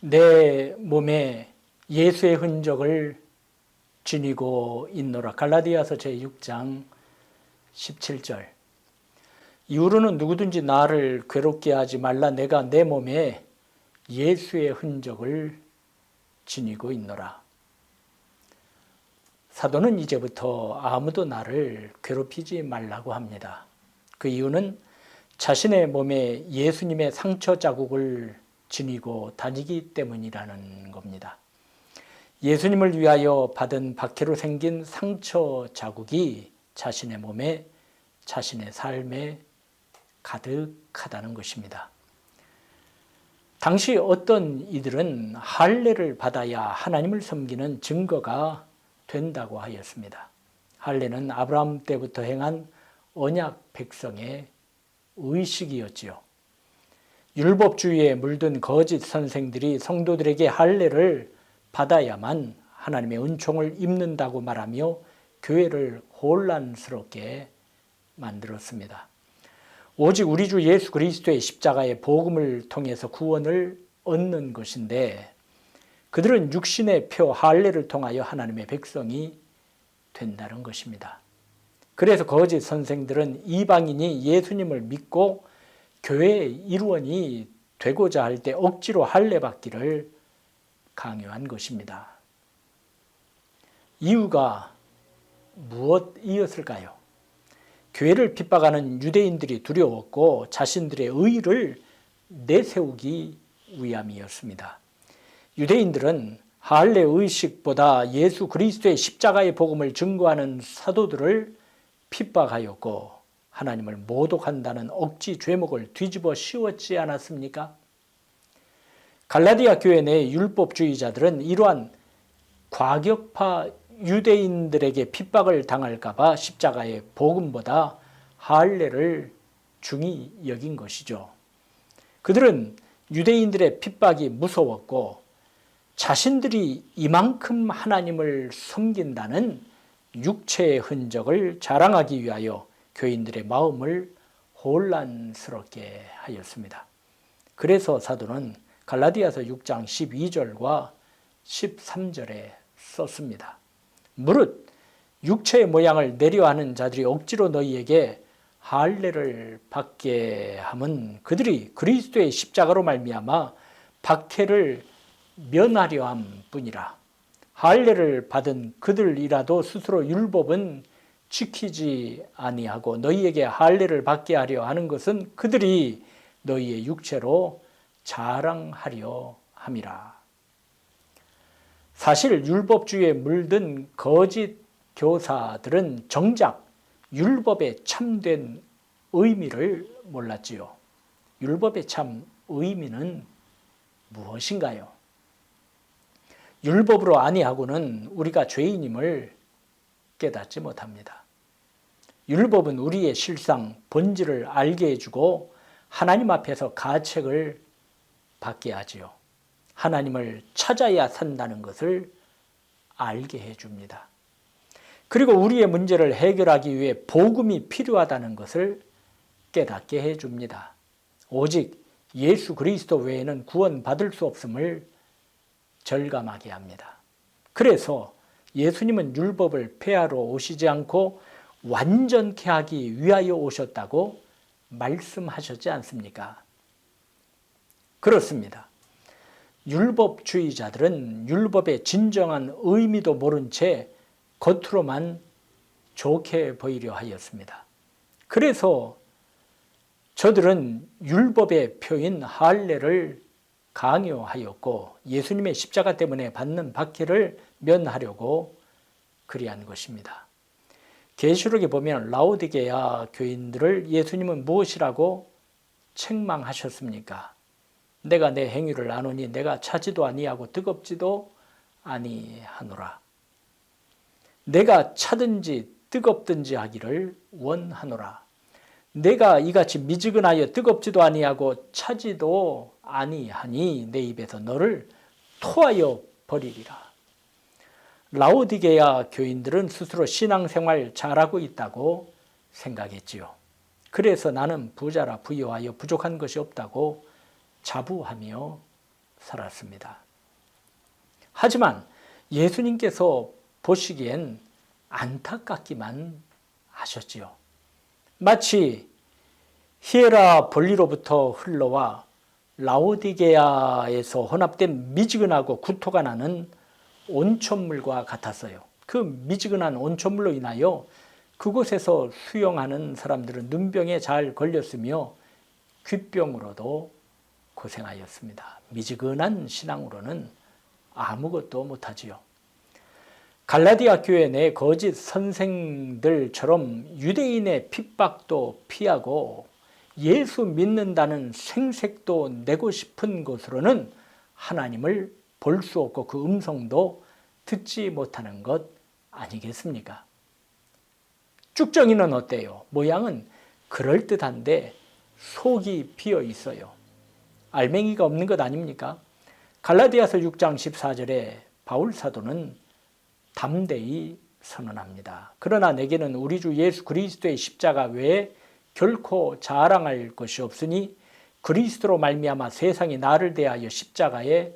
내 몸에 예수의 흔적을 지니고 있노라. 갈라디아서 제6장 17절. 이후로는 누구든지 나를 괴롭게 하지 말라. 내가 내 몸에 예수의 흔적을 지니고 있노라. 사도는 이제부터 아무도 나를 괴롭히지 말라고 합니다. 그 이유는 자신의 몸에 예수님의 상처 자국을 지니고 다니기 때문이라는 겁니다. 예수님을 위하여 받은 박해로 생긴 상처 자국이 자신의 몸에, 자신의 삶에 가득하다는 것입니다. 당시 어떤 이들은 할례를 받아야 하나님을 섬기는 증거가 된다고 하였습니다. 할례는 아브라함 때부터 행한 언약 백성의 의식이었지요. 율법주의에 물든 거짓 선생들이 성도들에게 할례를 받아야만 하나님의 은총을 입는다고 말하며 교회를 혼란스럽게 만들었습니다. 오직 우리 주 예수 그리스도의 십자가의 복음을 통해서 구원을 얻는 것인데, 그들은 육신의 표 할례를 통하여 하나님의 백성이 된다는 것입니다. 그래서 거짓 선생들은 이방인이 예수님을 믿고 교회의 일원이 되고자 할 때 억지로 할례 받기를 강요한 것입니다. 이유가 무엇이었을까요? 교회를 핍박하는 유대인들이 두려웠고 자신들의 의의를 내세우기 위함이었습니다. 유대인들은 할례 의식보다 예수 그리스도의 십자가의 복음을 증거하는 사도들을 핍박하였고 하나님을 모독한다는 억지 죄목을 뒤집어 씌웠지 않았습니까? 갈라디아 교회 내 율법주의자들은 이러한 과격파 유대인들에게 핍박을 당할까 봐 십자가의 복음보다 할례를 중히 여긴 것이죠. 그들은 유대인들의 핍박이 무서웠고 자신들이 이만큼 하나님을 섬긴다는 육체의 흔적을 자랑하기 위하여 교인들의 마음을 혼란스럽게 하였습니다. 그래서 사도는 갈라디아서 6장 12절과 13절에 썼습니다. 무릇 육체의 모양을 내려하는 자들이 억지로 너희에게 할례를 받게 함은 그들이 그리스도의 십자가로 말미암아 박해를 면하려 함 뿐이라. 할례를 받은 그들이라도 스스로 율법은 지키지 아니하고 너희에게 할례를 받게 하려 하는 것은 그들이 너희의 육체로 자랑하려 함이라. 사실 율법주의에 물든 거짓 교사들은 정작 율법의 참된 의미를 몰랐지요. 율법의 참 의미는 무엇인가요? 율법으로 아니하고는 우리가 죄인임을 깨닫지 못합니다. 율법은 우리의 실상, 본질을 알게 해주고 하나님 앞에서 가책을 받게 하지요. 하나님을 찾아야 산다는 것을 알게 해줍니다. 그리고 우리의 문제를 해결하기 위해 복음이 필요하다는 것을 깨닫게 해줍니다. 오직 예수 그리스도 외에는 구원받을 수 없음을 절감하게 합니다. 그래서 예수님은 율법을 폐하러 오시지 않고 완전케 하기 위하여 오셨다고 말씀하셨지 않습니까? 그렇습니다. 율법주의자들은 율법의 진정한 의미도 모른 채 겉으로만 좋게 보이려 하였습니다. 그래서 저들은 율법의 표인 할례를 강요하였고 예수님의 십자가 때문에 받는 박해를 면하려고 그리한 것입니다. 계시록에 보면 라오디게아 교인들을 예수님은 무엇이라고 책망하셨습니까? 내가 내 행위를 아노니 내가 차지도 아니하고 뜨겁지도 아니하노라. 내가 차든지 뜨겁든지 하기를 원하노라. 내가 이같이 미지근하여 뜨겁지도 아니하고 차지도 아니하니 내 입에서 너를 토하여 버리리라. 라오디게아 교인들은 스스로 신앙생활 잘하고 있다고 생각했지요. 그래서 나는 부자라 부유하여 부족한 것이 없다고 자부하며 살았습니다. 하지만 예수님께서 보시기엔 안타깝기만 하셨지요. 마치 히에라볼리로부터 흘러와 라오디게아에서 혼합된 미지근하고 구토가 나는 온천물과 같았어요. 그 미지근한 온천물로 인하여 그곳에서 수영하는 사람들은 눈병에 잘 걸렸으며 귓병으로도 고생하였습니다. 미지근한 신앙으로는 아무것도 못하지요. 갈라디아 교회 내 거짓 선생들처럼 유대인의 핍박도 피하고 예수 믿는다는 생색도 내고 싶은 곳으로는 하나님을 볼 수 없고 그 음성도 듣지 못하는 것 아니겠습니까? 쭉정이는 어때요? 모양은 그럴듯한데 속이 비어 있어요. 알맹이가 없는 것 아닙니까? 갈라디아서 6장 14절에 바울 사도는 담대히 선언합니다. 그러나 내게는 우리 주 예수 그리스도의 십자가 외에 결코 자랑할 것이 없으니 그리스도로 말미암아 세상이 나를 대하여 십자가에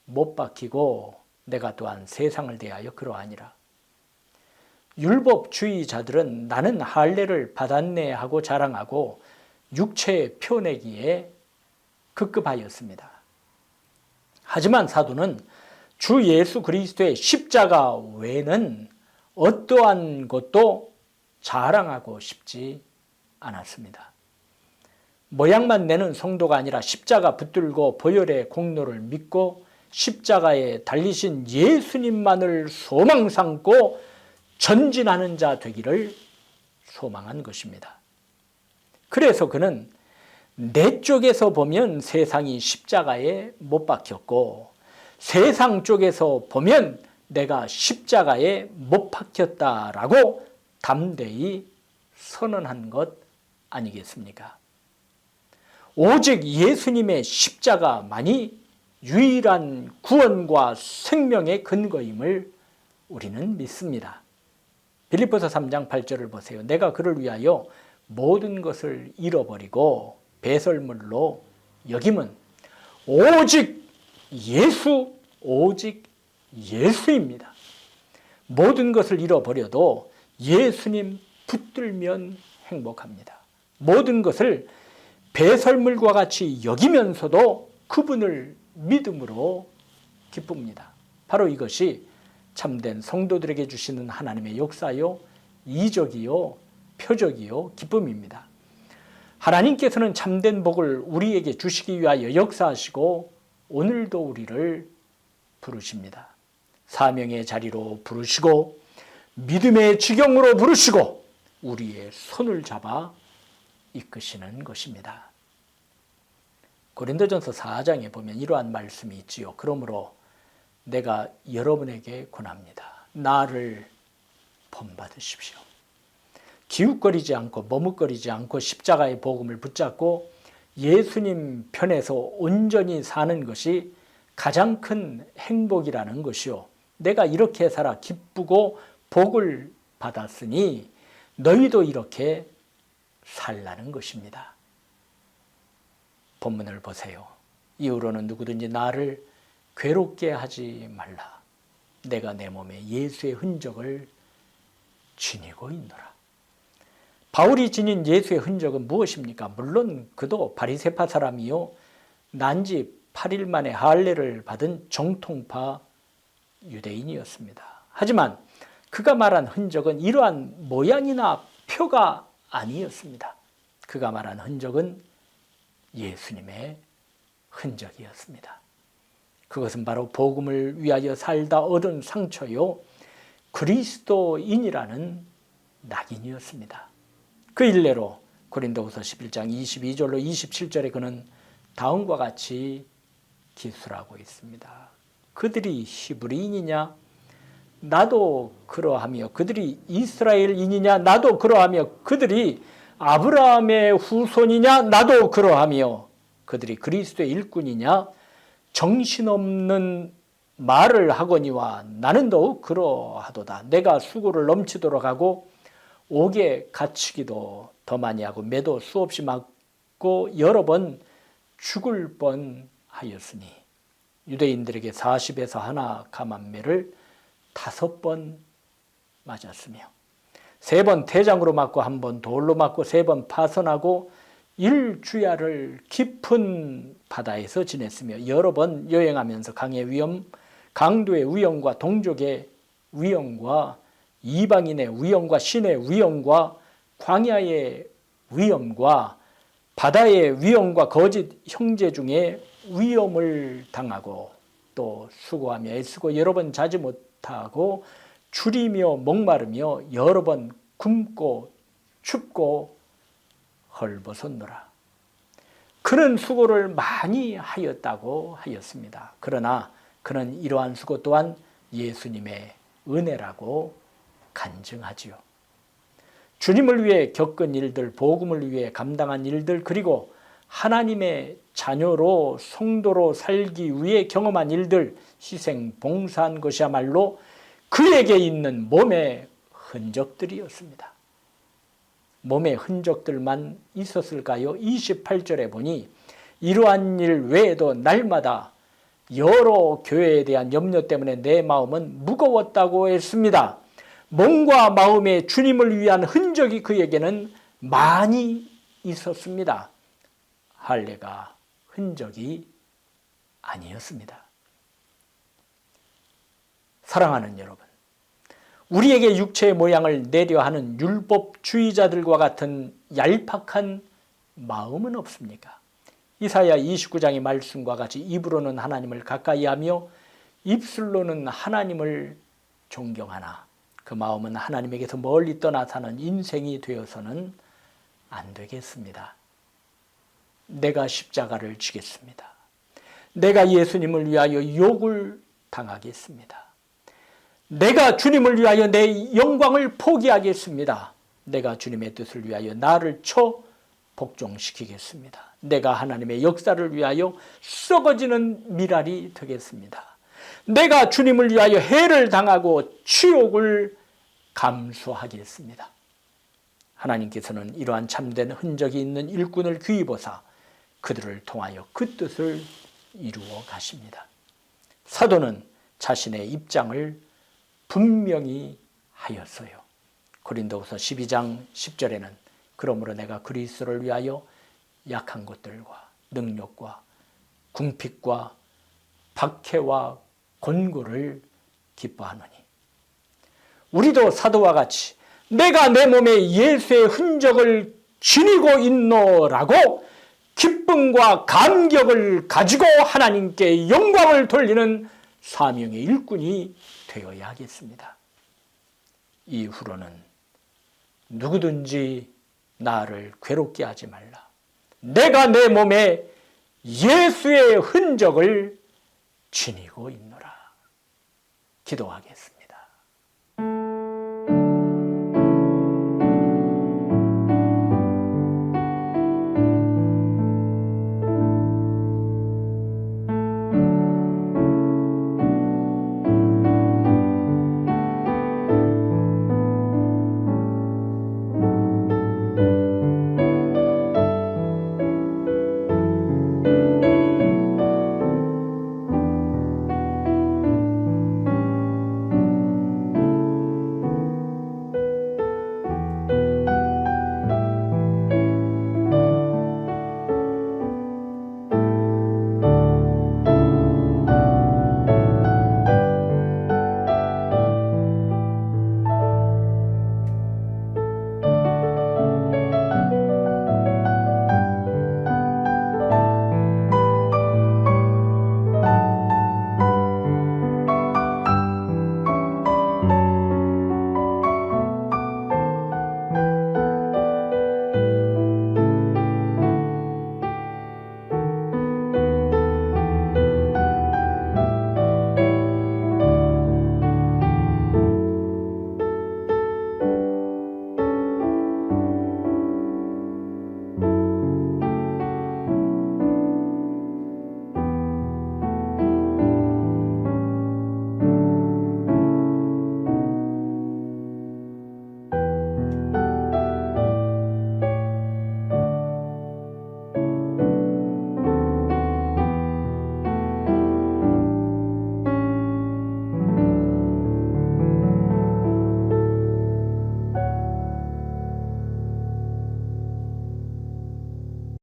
못 박히고 내가 또한 세상을 대하여 그러하니라. 율법주의자들은 나는 할례를 받았네 하고 자랑하고 육체에 표내기에 급급하였습니다. 하지만 사도는 주 예수 그리스도의 십자가 외에는 어떠한 것도 자랑하고 싶지 않았습니다. 모양만 내는 성도가 아니라 십자가 붙들고 보혈의 공로를 믿고 십자가에 달리신 예수님만을 소망 삼고 전진하는 자 되기를 소망한 것입니다. 그래서 그는 내 쪽에서 보면 세상이 십자가에 못 박혔고 세상 쪽에서 보면 내가 십자가에 못 박혔다라고 담대히 선언한 것 아니겠습니까? 오직 예수님의 십자가만이 유일한 구원과 생명의 근거임을 우리는 믿습니다. 빌립보서 3장 8절을 보세요. 내가 그를 위하여 모든 것을 잃어버리고 배설물로 여김은 오직 예수입니다. 모든 것을 잃어버려도 예수님 붙들면 행복합니다. 모든 것을 배설물과 같이 여기면서도 그분을 믿음으로 기쁩니다. 바로 이것이 참된 성도들에게 주시는 하나님의 역사요, 이적이요, 표적이요, 기쁨입니다. 하나님께서는 참된 복을 우리에게 주시기 위하여 역사하시고 오늘도 우리를 부르십니다. 사명의 자리로 부르시고 믿음의 지경으로 부르시고 우리의 손을 잡아 이끄시는 것입니다. 고린도전서 4장에 보면 이러한 말씀이 있지요. 그러므로 내가 여러분에게 권합니다. 나를 본받으십시오. 기웃거리지 않고 머뭇거리지 않고 십자가의 복음을 붙잡고 예수님 편에서 온전히 사는 것이 가장 큰 행복이라는 것이요. 내가 이렇게 살아 기쁘고 복을 받았으니 너희도 이렇게 살라는 것입니다. 본문을 보세요. 이후로는 누구든지 나를 괴롭게 하지 말라. 내가 내 몸에 예수의 흔적을 지니고 있노라. 바울이 지닌 예수의 흔적은 무엇입니까? 물론 그도 바리새파 사람이요 난지 8일 만에 할례를 받은 정통파 유대인이었습니다. 하지만 그가 말한 흔적은 이러한 모양이나 표가 아니었습니다. 그가 말한 흔적은 예수님의 흔적이었습니다. 그것은 바로 복음을 위하여 살다 얻은 상처요 그리스도인이라는 낙인이었습니다. 그 일례로 고린도후서 11장 22절로 27절에 그는 다음과 같이 기술하고 있습니다. 그들이 히브리인이냐? 나도 그러하며 그들이 이스라엘인이냐? 나도 그러하며 그들이 아브라함의 후손이냐? 나도 그러하며 그들이 그리스도의 일꾼이냐? 정신없는 말을 하거니와 나는 더욱 그러하도다. 내가 수고를 넘치도록 하고 옥에 갇히기도 더 많이 하고 매도 수없이 맞고 여러 번 죽을 뻔하였으니 유대인들에게 40에서 하나 감암매를 5번 맞았으며 3번 태장으로 맞고 1번 돌로 맞고 3번 파선하고 일주야를 깊은 바다에서 지냈으며 여러 번 여행하면서 강의 위험, 강도의 위험과 동족의 위험과 이방인의 위험과 신의 위험과 광야의 위험과 바다의 위험과 거짓 형제 중에 위험을 당하고 또 수고하며 애쓰고 여러 번 자지 못하고 줄이며 목마르며 여러 번 굶고 춥고 헐벗었노라. 그는 수고를 많이 하였다고 하였습니다. 그러나 그는 이러한 수고 또한 예수님의 은혜라고 간증하지요. 주님을 위해 겪은 일들, 복음을 위해 감당한 일들, 그리고 하나님의 자녀로 성도로 살기 위해 경험한 일들, 희생, 봉사한 것이야말로 그에게 있는 몸의 흔적들이었습니다. 몸의 흔적들만 있었을까요? 28절에 보니 이러한 일 외에도 날마다 여러 교회에 대한 염려 때문에 내 마음은 무거웠다고 했습니다. 몸과 마음의 주님을 위한 흔적이 그에게는 많이 있었습니다. 할례가 흔적이 아니었습니다. 사랑하는 여러분, 우리에게 육체의 모양을 내려하는 율법주의자들과 같은 얄팍한 마음은 없습니까? 이사야 29장의 말씀과 같이 입으로는 하나님을 가까이하며 입술로는 하나님을 존경하나 그 마음은 하나님에게서 멀리 떠나 사는 인생이 되어서는 안 되겠습니다. 내가 십자가를 지겠습니다. 내가 예수님을 위하여 욕을 당하겠습니다. 내가 주님을 위하여 내 영광을 포기하겠습니다. 내가 주님의 뜻을 위하여 나를 쳐 복종시키겠습니다. 내가 하나님의 역사를 위하여 썩어지는 미랄이 되겠습니다. 내가 주님을 위하여 해를 당하고 치욕을 감수하겠습니다. 하나님께서는 이러한 참된 흔적이 있는 일꾼을 귀히 보사 그들을 통하여 그 뜻을 이루어 가십니다. 사도는 자신의 입장을 분명히 하였어요. 고린도후서 12장 10절에는 그러므로 내가 그리스도를 위하여 약한 것들과 능력과 궁핍과 박해와 곤고를 기뻐하노니 우리도 사도와 같이 내가 내 몸에 예수의 흔적을 지니고 있노라고 기쁨과 감격을 가지고 하나님께 영광을 돌리는 사명의 일꾼이 되어야 하겠습니다. 이후로는 누구든지 나를 괴롭게 하지 말라. 내가 내 몸에 예수의 흔적을 지니고 있노라. 기도하겠습니다.